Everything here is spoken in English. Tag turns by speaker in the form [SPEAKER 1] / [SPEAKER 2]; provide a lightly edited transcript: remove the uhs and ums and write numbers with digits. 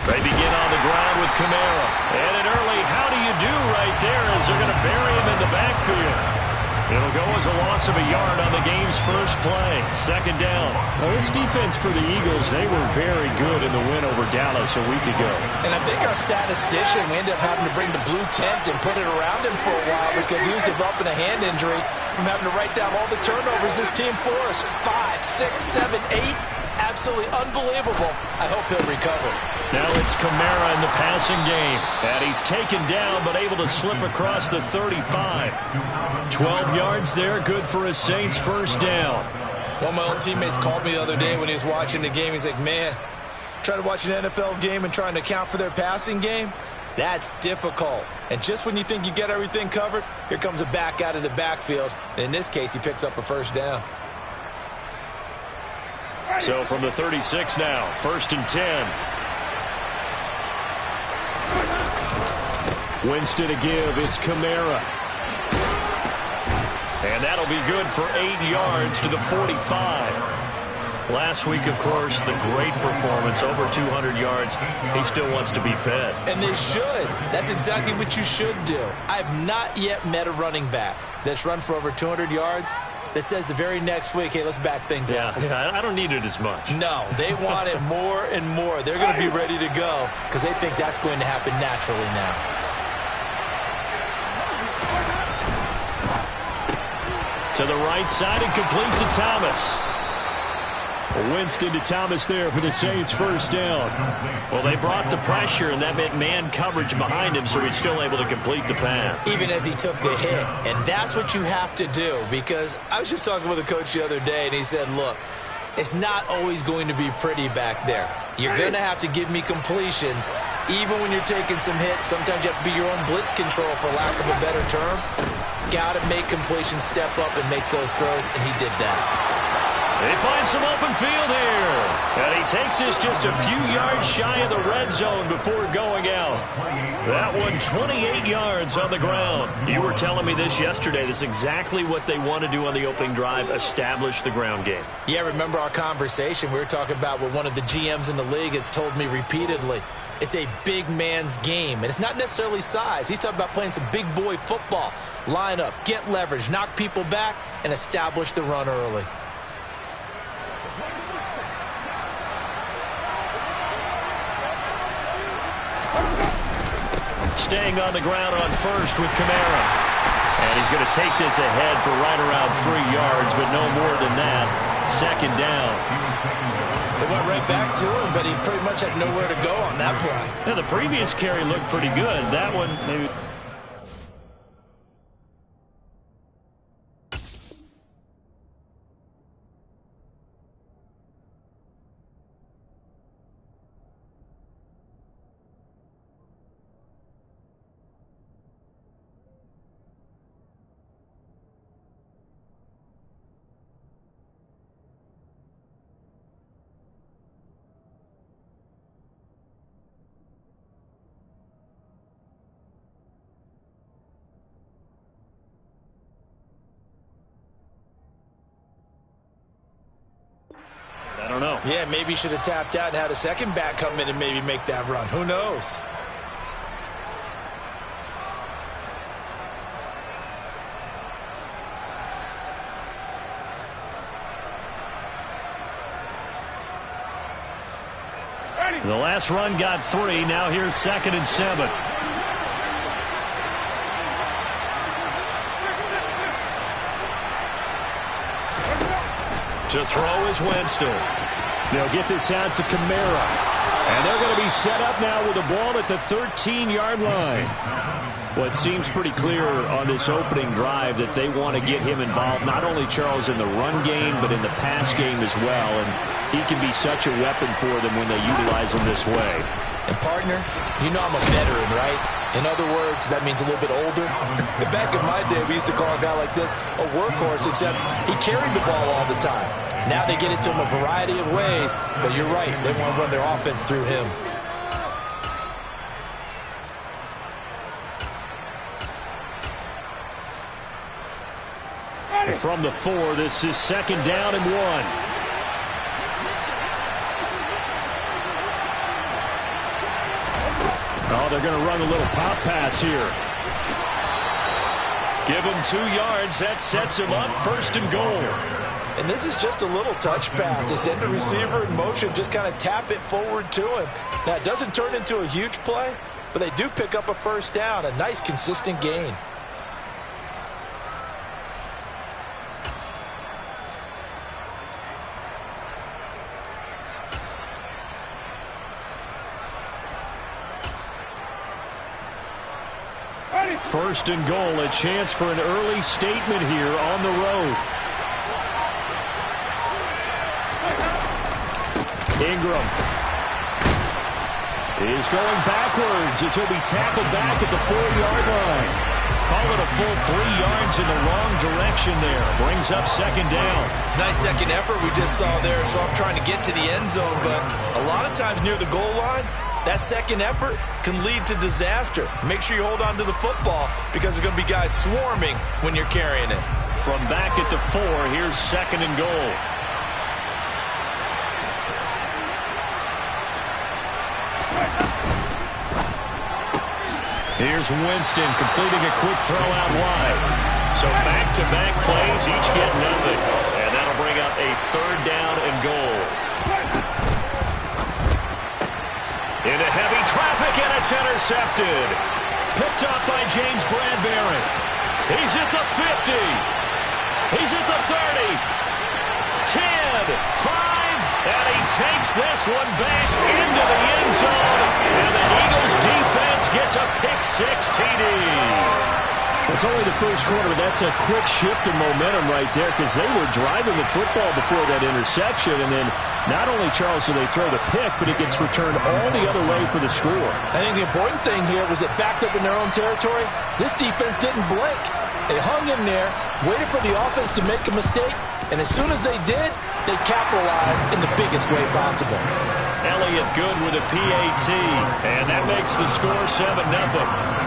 [SPEAKER 1] They begin on the ground with Kamara. And an early how do you do right there as they're going to bury him in the backfield. It'll go as a loss of a yard on the game's first play. Second down.
[SPEAKER 2] Well, this defense for the Eagles, they were very good in the win over Dallas a week ago.
[SPEAKER 3] And I think our statistician, we ended up having to bring the blue tent and put it around him for a while because he was developing a hand injury from having to write down all the turnovers this team forced. 5, 6, 7, 8. Absolutely unbelievable. I hope he'll recover.
[SPEAKER 1] Now it's Kamara in the passing game. And he's taken down but able to slip across the 35. 12 yards there, good for a Saints first down.
[SPEAKER 3] One of my old teammates called me the other day when he was watching the game. He's like, man, trying to watch an NFL game and trying to account for their passing game, that's difficult. And just when you think you get everything covered, here comes a back out of the backfield. And in this case, he picks up a first down.
[SPEAKER 1] So from the 36 now, 1st and 10. Winston to give, it's Kamara. And that'll be good for 8 yards to the 45. Last week, of course, the great performance, over 200 yards. He still wants to be fed.
[SPEAKER 3] And they should. That's exactly what you should do. I've not yet met a running back that's run for over 200 yards that says the very next week, hey, let's back things up.
[SPEAKER 1] Yeah, I don't need it as much.
[SPEAKER 3] No, they want it more and more. They're going to be ready to go because they think that's going to happen naturally now.
[SPEAKER 1] To the right side and complete to Thomas. Winston to Thomas there for the Saints first down. Well, they brought the pressure, and that meant man coverage behind him, so he's still able to complete the pass.
[SPEAKER 3] Even as he took the hit. And that's what you have to do, because I was just talking with a coach the other day, and he said, look, it's not always going to be pretty back there. You're going to have to give me completions. Even when you're taking some hits, sometimes you have to be your own blitz control, for lack of a better term. Got to make completions, step up, and make those throws, and he did that.
[SPEAKER 1] They find some open field here. And he takes this just a few yards shy of the red zone before going out. That one 28 yards on the ground. You were telling me this yesterday. This is exactly what they want to do on the opening drive, establish the ground game.
[SPEAKER 3] Yeah, remember our conversation. We were talking about what one of the GMs in the league has told me repeatedly. It's a big man's game, and it's not necessarily size. He's talking about playing some big boy football. Line up, get leverage, knock people back, and establish the run early.
[SPEAKER 1] Staying on the ground on first with Kamara. And he's going to take this ahead for right around 3 yards, but no more than that. Second down.
[SPEAKER 3] They went right back to him, but he pretty much had nowhere to go on that play.
[SPEAKER 1] Yeah, the previous carry looked pretty good. That one, maybe. I don't know.
[SPEAKER 3] Yeah, maybe he should have tapped out and had a second back come in and maybe make that run. Who knows?
[SPEAKER 1] The last run got 3. Now here's 2nd and 7. To throw is Winston.
[SPEAKER 2] They'll get this out to Kamara. And they're going to be set up now with the ball at the 13-yard line. Well, it seems pretty clear on this opening drive that they want to get him involved, not only Charles in the run game, but in the pass game as well. And he can be such a weapon for them when they utilize him this way.
[SPEAKER 3] And partner, you know I'm a veteran, right? In other words, that means a little bit older. Back in my day, we used to call a guy like this a workhorse, except he carried the ball all the time. Now they get it to him a variety of ways, but you're right, they want to run their offense through him.
[SPEAKER 1] From the 4, this is 2nd down and 1.
[SPEAKER 2] Oh, they're going to run a little pop pass here.
[SPEAKER 1] Give him 2 yards. That sets him up 1st and goal.
[SPEAKER 3] And this is just a little touch pass. They send the receiver in motion, just kind of tap it forward to him. Now, it doesn't turn into a huge play, but they do pick up a 1st down, a nice, consistent gain.
[SPEAKER 1] First and goal, a chance for an early statement here on the road. Ingram is going backwards as he'll be tackled back at the 4-yard line. Call it a full 3 yards in the wrong direction there. Brings up 2nd down.
[SPEAKER 3] It's a nice second effort we just saw there, so I'm trying to get to the end zone, but a lot of times near the goal line, that second effort can lead to disaster. Make sure you hold on to the football because there's going to be guys swarming when you're carrying it.
[SPEAKER 1] From back at the 4, here's 2nd and goal. Here's Winston completing a quick throw out wide. So back-to-back plays, each get nothing. And that'll bring up a 3rd down and goal. Into heavy traffic, and it's intercepted. Picked up by James Bradbury. He's at the 50. He's at the 30. 10, 5, and he takes this one back into the end zone. And the Eagles defense gets a pick-6 TD.
[SPEAKER 2] It's only the first quarter, but that's a quick shift in momentum right there because they were driving the football before that interception, and then not only, Charles, do they throw the pick, but it gets returned all the other way for the score.
[SPEAKER 3] I think the important thing here was it backed up in their own territory. This defense didn't blink. They hung in there, waited for the offense to make a mistake, and as soon as they did, they capitalized in the biggest way possible.
[SPEAKER 1] Elliott good with a PAT, and that makes the score 7-0.